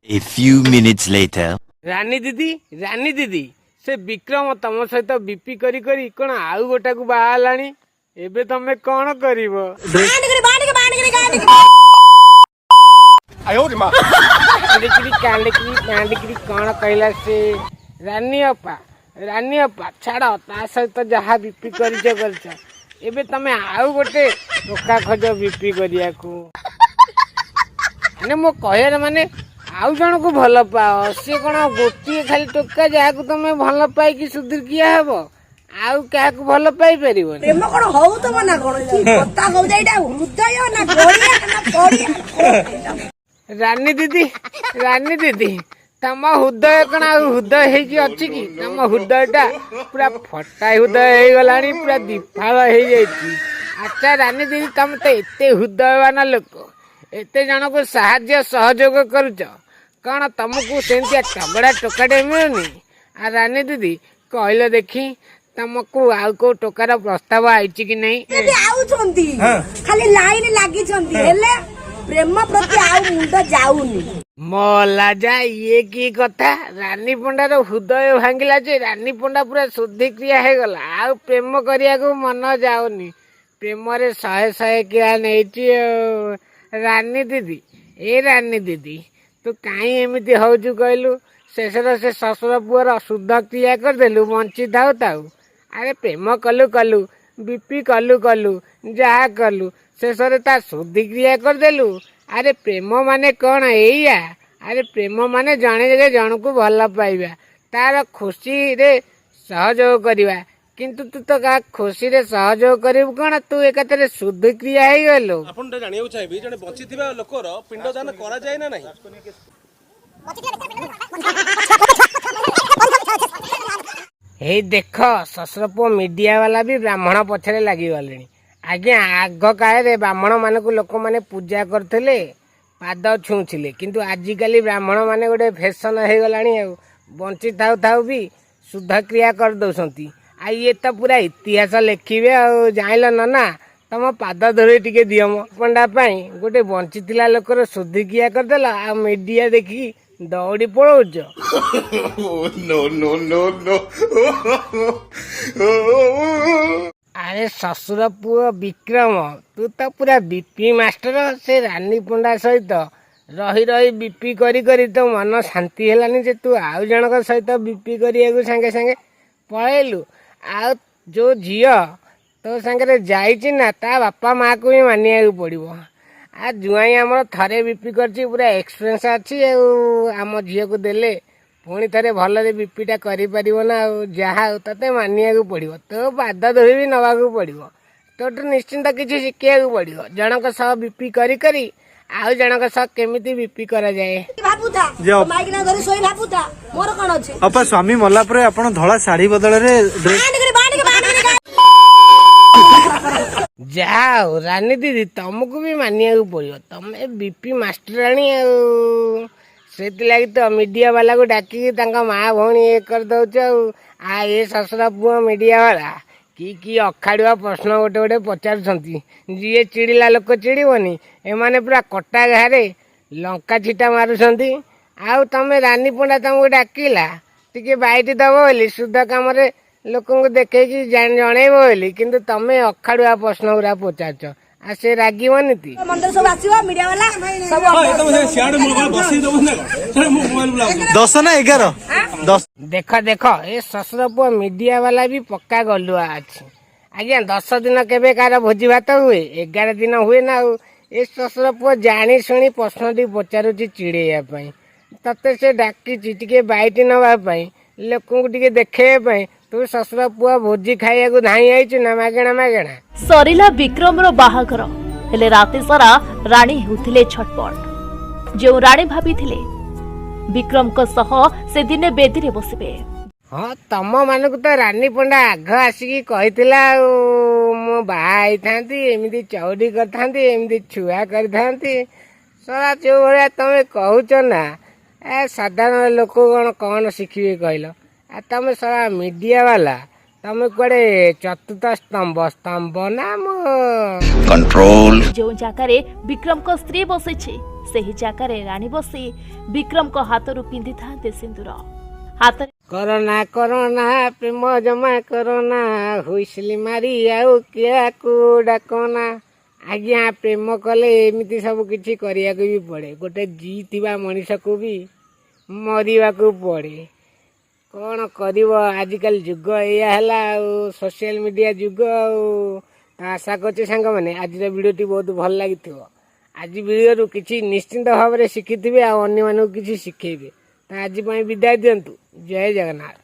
A few minutes later. रानी दीदी से विक्रम तम सहित बीपी करी करी कौन आउ गोटा को बाहलानी एबे तमे कौन करिवो कांडिकरी कौन कहला से रानी अपा छाड़ ता सहित जहाँ बीपी करछ एबे तमे आउ गोटे टोका खोज बीपी करिया को मो कहर माने आउ जन को भल पाओ सी कौन गोटे खाली टोका जहाँ को तुम भल पाई सुधीर किया हब आउ क्या भल पाई पार प्रेम कौन हौ तब ना कौन कथा कहू जाइटा हृदय ना गड़िया ना पड़िया रानी दीदी तम हृदय कौन हृदय है अच्छी कि तम हृदयटा पूरा फटा हृदय हो गलानी पूरा दिफाल हो जाइए। अच्छा रानी दीदी तुम तो एते हृदयवान लोक एते जन को साहाଯ୍य सहयोग करुच कौन तुमको सेमतिया टगड़ा टोकाटे मिलुनी आ रानी दीदी कहले देखी तुमको आउ को टोकार प्रस्ताव आईची कि नहीं आउछंती खाली लाइन लागी छंती हेले प्रेम प्रति आउ मुंड जाउनी मोला जा ये की कथा रानी पंडार हृदय भांगिला जे रानी पंडा पूरा शुद्धिक्रिया हो गला आउ प्रेम करिया को मन जाउनी प्रेम रे 100 किया नहीं रानी दीदी तू कहीं एमती होजु कहलु शेष से ससुर पुअर शुद्ध क्रिया करदेलु बंची थाउ अरे प्रेम कलु बीपी कलु जहा कलु शेष ता शुद्धि क्रिया करदेलु। अरे प्रेम माने कौन एया अरे प्रेम माने जने जगह जन को भल पाइबा तार खुशी रे सहयोग करवा किंतु तू तो का खुशी रे सहयोग करिबु कोन तू एकातरे शुद्ध क्रिया हे गलो आपण जानियो चाहिबी जने बचिथिबा लोकर पिंडदान करा जाय ना नहीं हे देख ससुरपुओ मीडिया वाला भी ब्राह्मण पछरे लागी गलेनी आज्ञा आग काले ब्राह्मण मान को लोक माने पूजा करथिले पाद छुँचले किंतु आजिकल ब्राह्मण माने गोटे फैशन हो गलानी बंची थाउ थाउ भी शुद्ध क्रिया कर दौसंती आ ये तो पूरा इतिहास लिखिबे आ जाइल ना तुम पाद धरे टिके दियम पंडा पाई गोटे बंची थिला लोकर शुद्धि क्रिया करदेला आ मीडिया देखी दौड़ी पड़ौच अरे ससुर पुओ विक्रम तू तो पूरा बीपी मास्टर से रानी पंडा सहित रही रही बीपी करी करी तो मन शांति हेलानी जे तू आउ जनक सहित बीपी करिया सांगे सांगे पळेलु आ जो झियो तो सांगे जाइछि ना ता बापा माँ को भी मानिया पड़ो आ जुआई आमर थरे बीपी करछि पूरा एक्सपीरियंस अच्छी आम झील को देले पुणी थे भल बीपीटा करना जहाँ ते मानिया पड़ो तो पाद धोई भी नवा पड़ो तो निश्चिंत किसी शिखा पड़ो जनक सह बीपी करी करी आउ जनक सह केमिति बीपी करा जाए अपा स्वामी मला परे आपण धला साड़ी बदल रे जाओ रानी दीदी तुमको भी मानिया पड़ो तमे बीपी मास्टराणी से लगी तो मीडिया वाला को डाकी माँ भौणी ये कर दौच आ ये ससुरा पुआ मीडिया वाला कि अखाड़ुआ प्रश्न गोटे गोटे पचारुंट जी चिड़िला लोक चिड़बनी एमाने पूरा कटा घारे लंका छिटा मारुंट आउ तमें रानी पंडा तुमको डाकिला टिके बाइट दब बोली शुद्ध कम लोक देखे जनइब बोली किंतु तमें अखाड़ुआ प्रश्न गुरा पचार आ से रागिबनी ती मंदिर सब आसीबा मीडिया वाला सब दस ना 11 10 देख ए ससुर पुआ मीडिया वाला भी पक्का गलुआ अच्छी आज्ञा 10 दिन केबे कार भोजी भात हुए 11 दिन हुए ना ए ससुर पुआ जानी शुणी प्रश्न टी पचारुची चिड़ेया तते से डाकी टिके बाइट नवा लोक को टिके देखे तू ससुर पुआ भोजी खाइया धाई आईचु ना मागेणा मागेणा सरिला विक्रम रो बाहागर हेले राते सारा रानी होथिले छटपट जो रानी भाबीथिले विक्रम को सह से दिने बेदी रे बसिबे हाँ तम मानक तो रानी पंडा आग आसिकी कहितिला मो बाई थांती एमिति चौड़ी करथांती एमिति छुआ करथांती सरा जो भलिया तमे कहूच ना ए साधारण लोक कौन शिखिबे कहलो आ तमे सरा मीडिया वाला तमे कुआडे चतुर्थ स्तंभ ना मो कंट्रोल जो जाकारे विक्रम को स्त्री बसैछि ସେହି ଜାଗାରେ ରାଣୀ ବସି ବିକ୍ରମଙ୍କ ହାତରୁ ପିନ୍ଧିଥାନ୍ତେ ସିନ୍ଦୁର। ହାତରେ କରୋନା କରୋନା ପ୍ରେମ ଜମା କରୋନା ହୁଇସିଲି ମାରି ଆଉ କିଆକୁ ଡାକନା। ଆଜ୍ଞା ପ୍ରେମ କଲେ ଏମିତି ସବୁ କିଛି କରିବାକୁ ବି ପଡ଼େ। ଗୋଟେ ଜିଇଥିବା ମଣିଷକୁ ବି ମରିବାକୁ ପଡ଼େ। କ'ଣ କରିବ, ଆଜିକାଲି ଯୁଗ ଏଇଆ ହେଲା ଆଉ, ସୋସିଆଲ ମିଡ଼ିଆ ଯୁଗ ଆଉ। ଆଶା କରୁଛି ସାଙ୍ଗମାନେ ଆଜିର ଭିଡ଼ିଓଟି ବହୁତ ଭଲ ଲାଗିଥିବ। ଆଜି ଭିଡ଼ିଓରୁ କିଛି ନିଶ୍ଚିନ୍ତ ଭାବରେ ଶିଖିଥିବେ ଆଉ ଅନ୍ୟମାନଙ୍କୁ କିଛି ଶିଖେଇବେ। ତ ଆଜି ପାଇଁ ବିଦାୟ ଦିଅନ୍ତୁ। ଜୟ ଜଗନ୍ନାଥ।